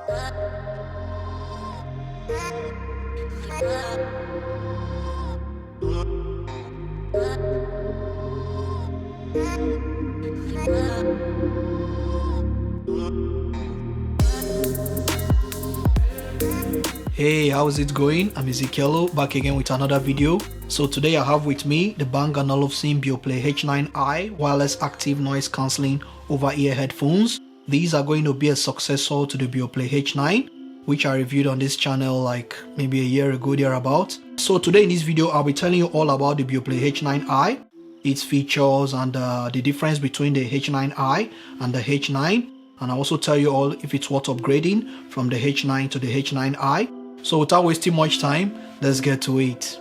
Hey, how's it going? I'm Ezekielo, back again with another video. So today I have with me the Bang & Olufsen Beoplay H9i wireless active noise cancelling over-ear headphones. These are going to be a successor to the Beoplay H9, which I reviewed on this channel like maybe a year ago thereabout. So today in this video I'll be telling you all about the Beoplay H9i, its features and the difference between the H9i and the H9, and I'll also tell you all if it's worth upgrading from the H9 to the H9i. So without wasting much time, let's get to it.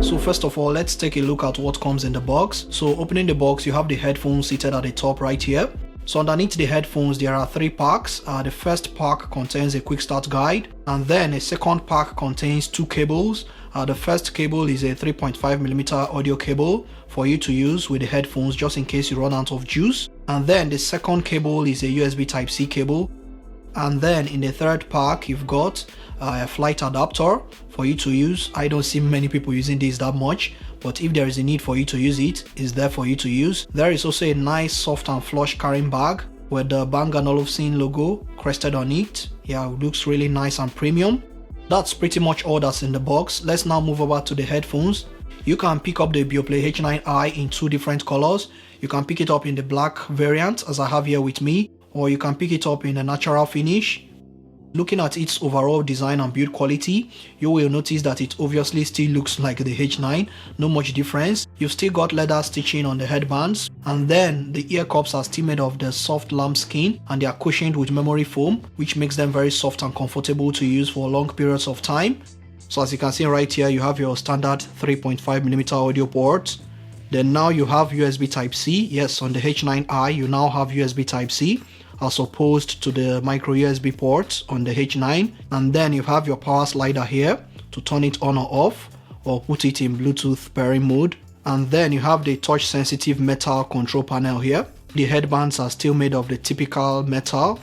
So first of all, let's take a look at what comes in the box. So opening the box, you have the headphones seated at the top right here. So underneath the headphones, there are 3 packs. The first pack contains a quick start guide, and then a second pack contains 2 cables. The first cable is a 3.5mm audio cable for you to use with the headphones just in case you run out of juice. And then the second cable is a USB Type-C cable. And then in the third pack, you've got a flight adapter for you to use. I don't see many people using this that much, but if there is a need for you to use it, it's there for you to use. There is also a nice soft and flush carrying bag with the Bang & Olufsen logo crested on it. Yeah, it looks really nice and premium. That's pretty much all that's in the box. Let's now move over to the headphones. You can pick up the Beoplay H9i in 2 different colors. You can pick it up in the black variant as I have here with me, or you can pick it up in a natural finish. Looking at its overall design and build quality, you will notice that it obviously still looks like the H9, no much difference. You've still got leather stitching on the headbands, and then the ear cups are still made of the soft lambskin and they are cushioned with memory foam, which makes them very soft and comfortable to use for long periods of time. So as you can see right here, you have your standard 3.5mm audio port. Then now you have USB Type-C. Yes, on the H9i you now have USB Type-C as opposed to the micro USB ports on the H9. And then you have your power slider here to turn it on or off or put it in Bluetooth pairing mode. And then you have the touch sensitive metal control panel here. The headbands are still made of the typical metal,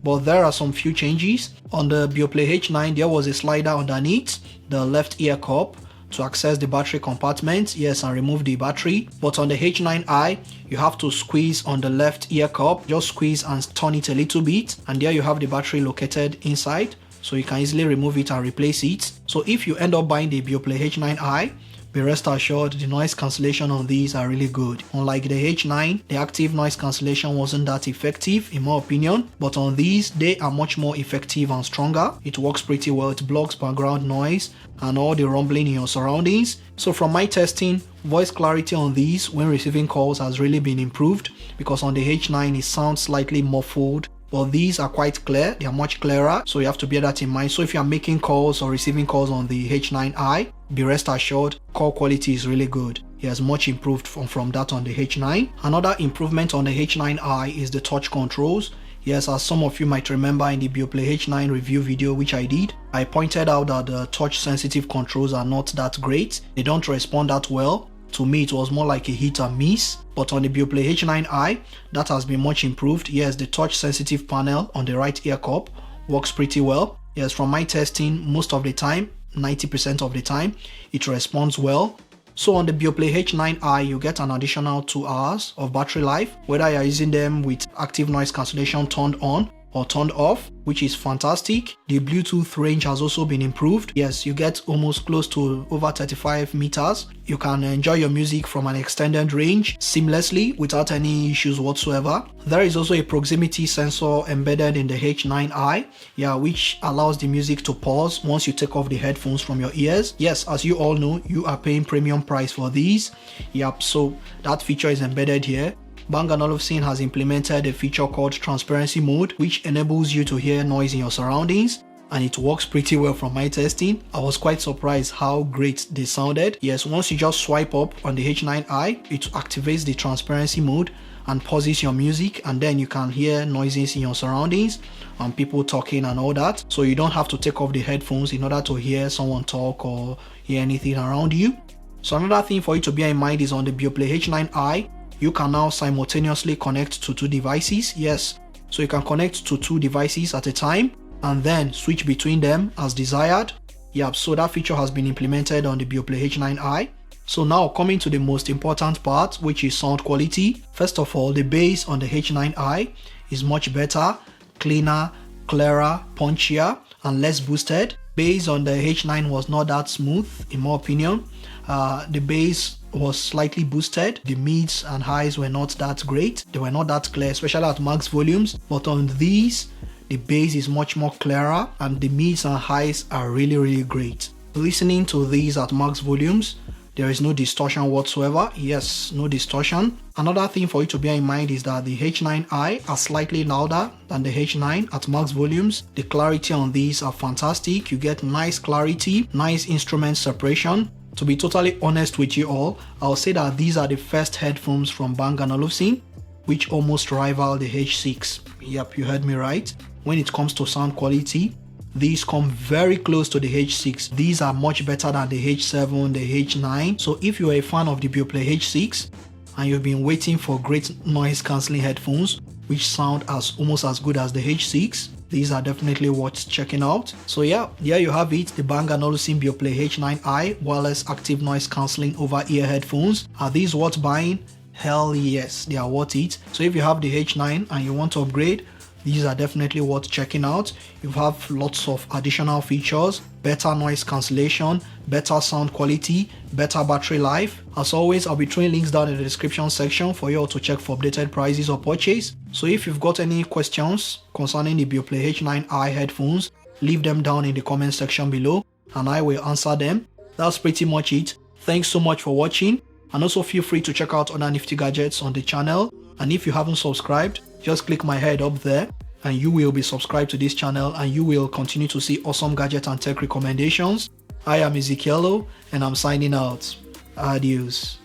but there are some few changes. On the Beoplay H9 there was a slider underneath the left ear cup to access the battery compartment, yes, and remove the battery. But on the H9i, you have to squeeze on the left ear cup, just squeeze and turn it a little bit, and there you have the battery located inside, so you can easily remove it and replace it. So if you end up buying the Beoplay H9i, be rest assured the noise cancellation on these are really good. Unlike the H9, the active noise cancellation wasn't that effective in my opinion, but on these they are much more effective and stronger. It works pretty well. It blocks background noise and all the rumbling in your surroundings. So from my testing, voice clarity on these when receiving calls has really been improved, because on the H9 it sounds slightly muffled, but these are quite clear. They are much clearer, so you have to bear that in mind. So if you are making calls or receiving calls on the H9i, be rest assured call quality is really good. It has much improved from that on the H9. Another improvement on the H9i is the touch controls. Yes, as some of you might remember in the Beoplay H9 review video which I did, I pointed out that the touch sensitive controls are not that great. They don't respond that well. To me it was more like a hit and miss, but on the Beoplay H9i that has been much improved. Yes, the touch sensitive panel on the right ear cup works pretty well. Yes, from my testing, most of the time, 90% of the time, it responds well. So on the Beoplay H9i you get an additional 2 hours of battery life, whether you're using them with active noise cancellation turned on or turned off, which is fantastic. The Bluetooth range has also been improved. Yes, you get almost close to over 35 meters. You can enjoy your music from an extended range seamlessly without any issues whatsoever. There is also a proximity sensor embedded in the H9i, yeah, which allows the music to pause once you take off the headphones from your ears. Yes, as you all know, you are paying premium price for these. Yep, so that feature is embedded here. Bang & Olufsen has implemented a feature called transparency mode, which enables you to hear noise in your surroundings, and it works pretty well from my testing. I was quite surprised how great they sounded. Yes, once you just swipe up on the H9i, it activates the transparency mode and pauses your music, and then you can hear noises in your surroundings and people talking and all that. So you don't have to take off the headphones in order to hear someone talk or hear anything around you. So another thing for you to bear in mind is on the Beoplay H9i, you can now simultaneously connect to 2 devices. Yes, so you can connect to 2 devices at a time and then switch between them as desired. Yep, so that feature has been implemented on the Beoplay H9i. So now coming to the most important part, which is sound quality. First of all, the bass on the H9i is much better, cleaner, clearer, punchier, and less boosted. Bass on the H9 was not that smooth, in my opinion. The bass was slightly boosted. The mids and highs were not that great. They were not that clear, especially at max volumes. But on these, the bass is much more clearer and the mids and highs are really great. Listening to these at max volumes, there is no distortion whatsoever. Yes, no distortion. Another thing for you to bear in mind is that the H9i are slightly louder than the H9 at max volumes. The clarity on these are fantastic. You get nice clarity, nice instrument separation. To be totally honest with you all, I'll say that these are the first headphones from Bang & Olufsen which almost rival the H6. Yep, you heard me right. When it comes to sound quality, these come very close to the H6. These are much better than the H7, the H9. So if you are a fan of the Beoplay H6 and you've been waiting for great noise cancelling headphones which sound almost as good as the H6, these are definitely worth checking out. So yeah, there you have it, the Bang & Olufsen Beoplay H9i wireless active noise cancelling over ear headphones. Are these worth buying? Hell yes, they are worth it. So if you have the H9 and you want to upgrade, these are definitely worth checking out. You have lots of additional features, better noise cancellation, better sound quality, better battery life. As always, I'll be throwing links down in the description section for you all to check for updated prices or purchase. So if you've got any questions concerning the Beoplay H9i headphones, leave them down in the comment section below and I will answer them. That's pretty much it. Thanks so much for watching, and also feel free to check out other nifty gadgets on the channel. And if you haven't subscribed, just click my head up there and you will be subscribed to this channel and you will continue to see awesome gadget and tech recommendations. I am Ezekielo and I'm signing out. Adios.